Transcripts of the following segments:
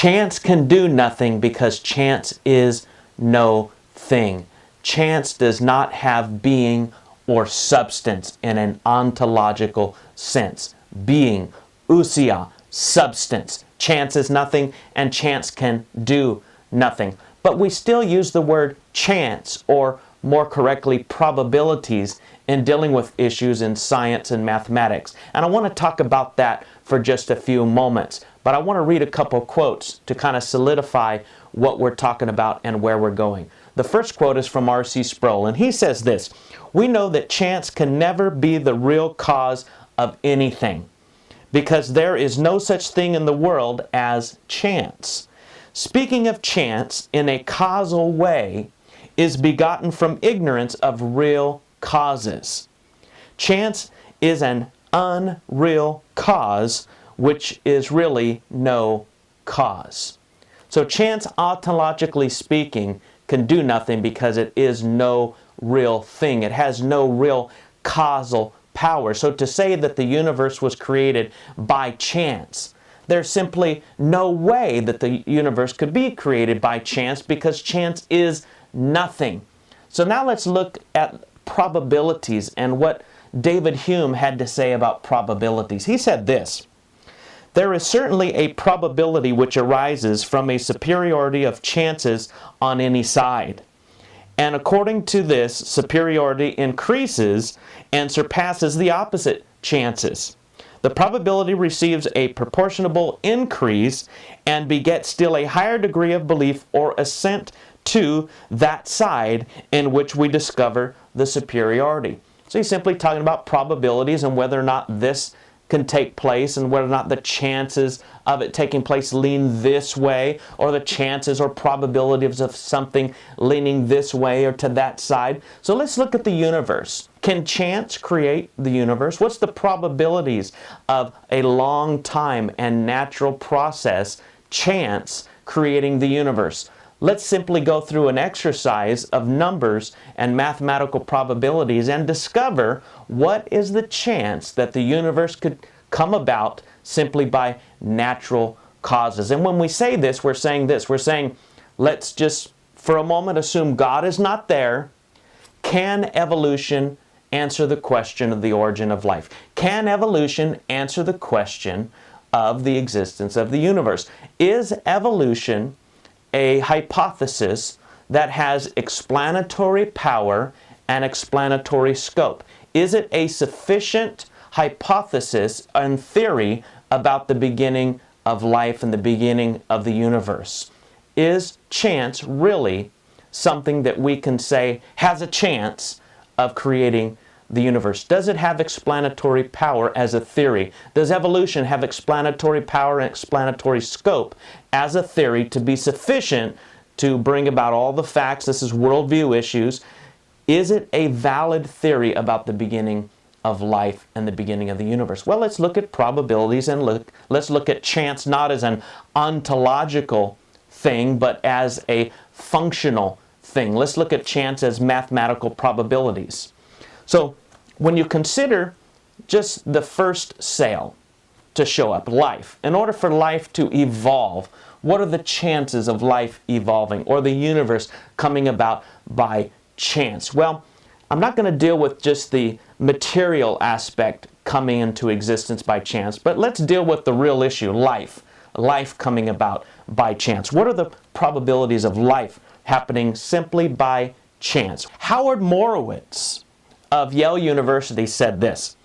Chance can do nothing because chance is no thing. Chance does not have being or substance in an ontological sense. Being, ousia, substance. Chance is nothing, and chance can do nothing. But we still use the word chance, or more correctly, probabilities, in dealing with issues in science and mathematics. And I want to talk about that for just a few moments. But I want to read a couple quotes to kind of solidify what we're talking about and where we're going. The first quote is from R.C. Sproul, and he says this: "We know that chance can never be the real cause of anything, because there is no such thing in the world as chance. Speaking of chance in a causal way is begotten from ignorance of real causes. Chance is an unreal cause, which is really no cause." So chance, ontologically speaking, can do nothing because it is no real thing. It has no real causal power. So to say that the universe was created by chance, there's simply no way that the universe could be created by chance, because chance is nothing. So now let's look at probabilities and what David Hume had to say about probabilities. He said this: "There is certainly a probability which arises from a superiority of chances on any side. And according to this, superiority increases and surpasses the opposite chances. The probability receives a proportionable increase and begets still a higher degree of belief or assent to that side in which we discover the superiority." So he's simply talking about probabilities and whether or not this can take place, and whether or not the chances of it taking place lean this way, or the chances or probabilities of something leaning this way or to that side. So let's look at the universe. Can chance create the universe? What's the probabilities of a long time and natural process, chance, creating the universe? Let's simply go through an exercise of numbers and mathematical probabilities and discover what is the chance that the universe could come about simply by natural causes. And when we say this, we're saying this. We're saying, let's just for a moment assume God is not there. Can evolution answer the question of the origin of life? Can evolution answer the question of the existence of the universe? Is evolution a hypothesis that has explanatory power and explanatory scope? Is it a sufficient hypothesis and theory about the beginning of life and the beginning of the universe? Is chance really something that we can say has a chance of creating the universe? Does it have explanatory power as a theory? Does evolution have explanatory power and explanatory scope as a theory to be sufficient to bring about all the facts? This is worldview issues. Is it a valid theory about the beginning of life and the beginning of the universe? Well, let's look at probabilities and let's look at chance not as an ontological thing, but as a functional thing. Let's look at chance as mathematical probabilities. So when you consider just the first cell to show up, life, in order for life to evolve, what are the chances of life evolving or the universe coming about by chance? Well, I'm not going to deal with just the material aspect coming into existence by chance, but let's deal with the real issue, life coming about by chance. What are the probabilities of life happening simply by chance? Howard Morowitz of Yale University said this: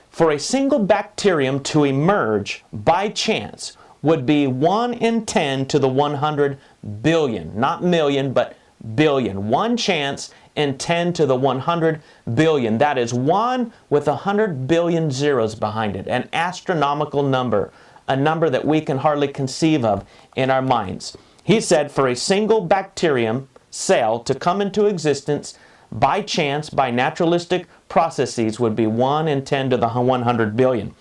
"For a single bacterium to emerge by chance would be 1 in 10 to the 100 billion, not million, but billion. One chance in 10 to the 100 billion. That is 1 with 100 billion zeros behind it, an astronomical number, a number that we can hardly conceive of in our minds." He said for a single bacterium cell to come into existence by chance, by naturalistic processes, would be 1 in 10 to the 100 billion.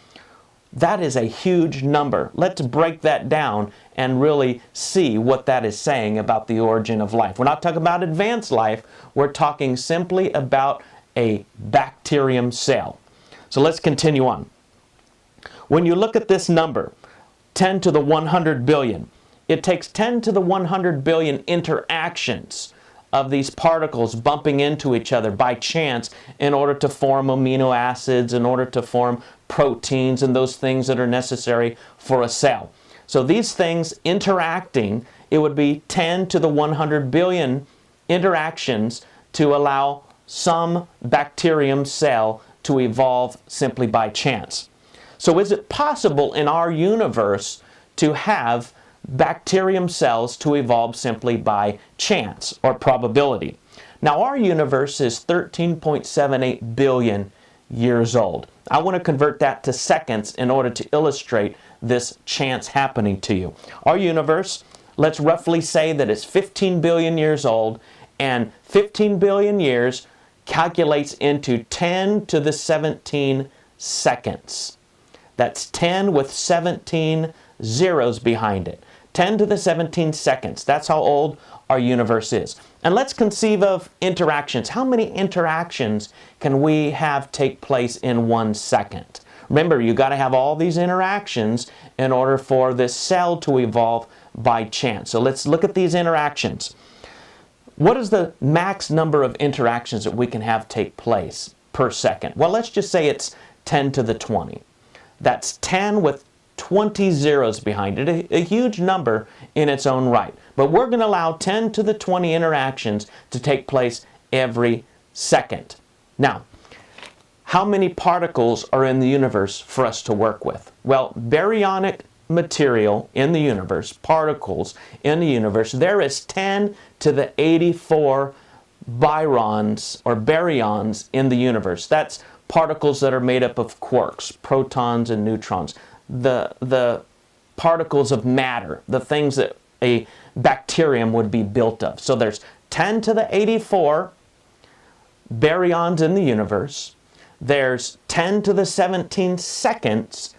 That is a huge number. Let's break that down and really see what that is saying about the origin of life. We're not talking about advanced life. We're talking simply about a bacterium cell. So let's continue on. When you look at this number, 10 to the 100 billion, It takes 10 to the 100 billion interactions of these particles bumping into each other by chance in order to form amino acids, in order to form proteins and those things that are necessary for a cell. So these things interacting, it would be 10 to the 100 billion interactions to allow some bacterium cell to evolve simply by chance. So is it possible in our universe to have bacterium cells to evolve simply by chance or probability? Now our universe is 13.78 billion years old. I want to convert that to seconds in order to illustrate this chance happening to you. Our universe, let's roughly say that it's 15 billion years old, and 15 billion years calculates into 10 to the 17 seconds. That's 10 with 17 zeros behind it. 10 to the 17 seconds. That's how old our universe is. And let's conceive of interactions. How many interactions can we have take place in 1 second? Remember, you got to have all these interactions in order for this cell to evolve by chance. So let's look at these interactions. What is the max number of interactions that we can have take place per second? Well, let's just say it's 10 to the 20. That's 10 with 20 zeros behind it, a huge number in its own right. But we're going to allow 10 to the 20 interactions to take place every second. Now, how many particles are in the universe for us to work with? Well, baryonic material in the universe, particles in the universe, there is 10 to the 84 byrons or baryons in the universe. That's particles that are made up of quarks, protons and neutrons. The particles of matter, the things that a bacterium would be built of. So there's 10 to the 84 baryons in the universe. There's 10 to the 17 seconds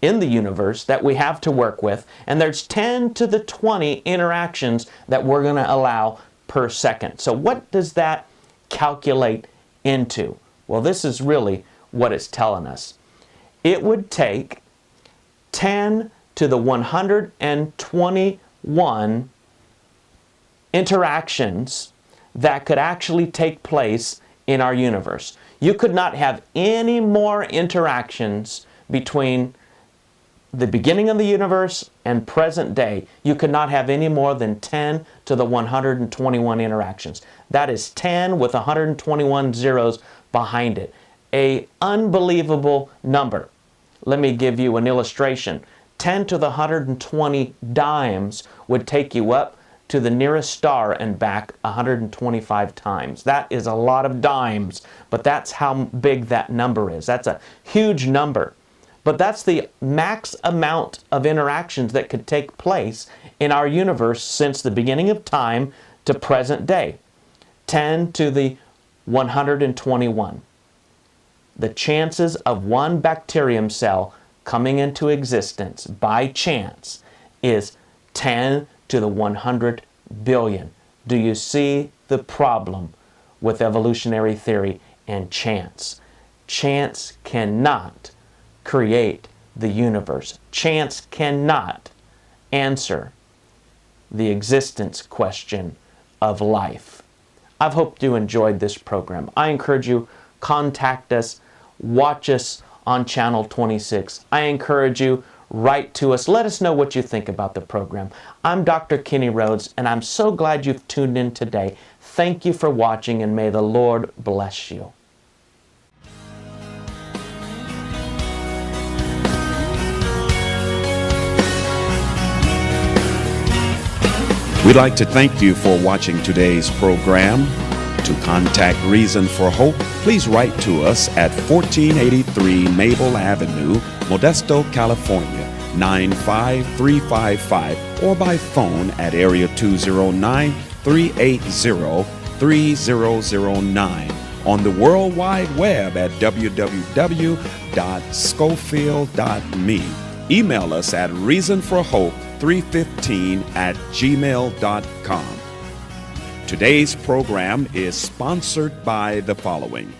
in the universe that we have to work with, and there's 10 to the 20 interactions that we're going to allow per second. So what does that calculate into? Well, this is really what it's telling us. It would take 10 to the 121 interactions that could actually take place in our universe. You could not have any more interactions between the beginning of the universe and present day. You could not have any more than 10 to the 121 interactions. That is 10 with 121 zeros behind it. An unbelievable number. Let me give you an illustration. 10 to the 120 dimes would take you up to the nearest star and back 125 times. That is a lot of dimes, but that's how big that number is. That's a huge number. But that's the max amount of interactions that could take place in our universe since the beginning of time to present day. 10 to the 121. The chances of one bacterium cell coming into existence by chance is 10 to the 100 billion. Do you see the problem with evolutionary theory and chance? Chance cannot create the universe. Chance cannot answer the existence question of life. I've hoped you enjoyed this program. I encourage you, contact us, watch us on Channel 26. I encourage you, write to us. Let us know what you think about the program. I'm Dr. Kenny Rhodes, and I'm so glad you've tuned in today. Thank you for watching, and may the Lord bless you. We'd like to thank you for watching today's program. To contact Reason for Hope, please write to us at 1483 Maple Avenue, Modesto, California, 95355, or by phone at area 209-380-3009, on the World Wide Web at www.schofield.me. Email us at reasonforhope315@gmail.com. Today's program is sponsored by the following: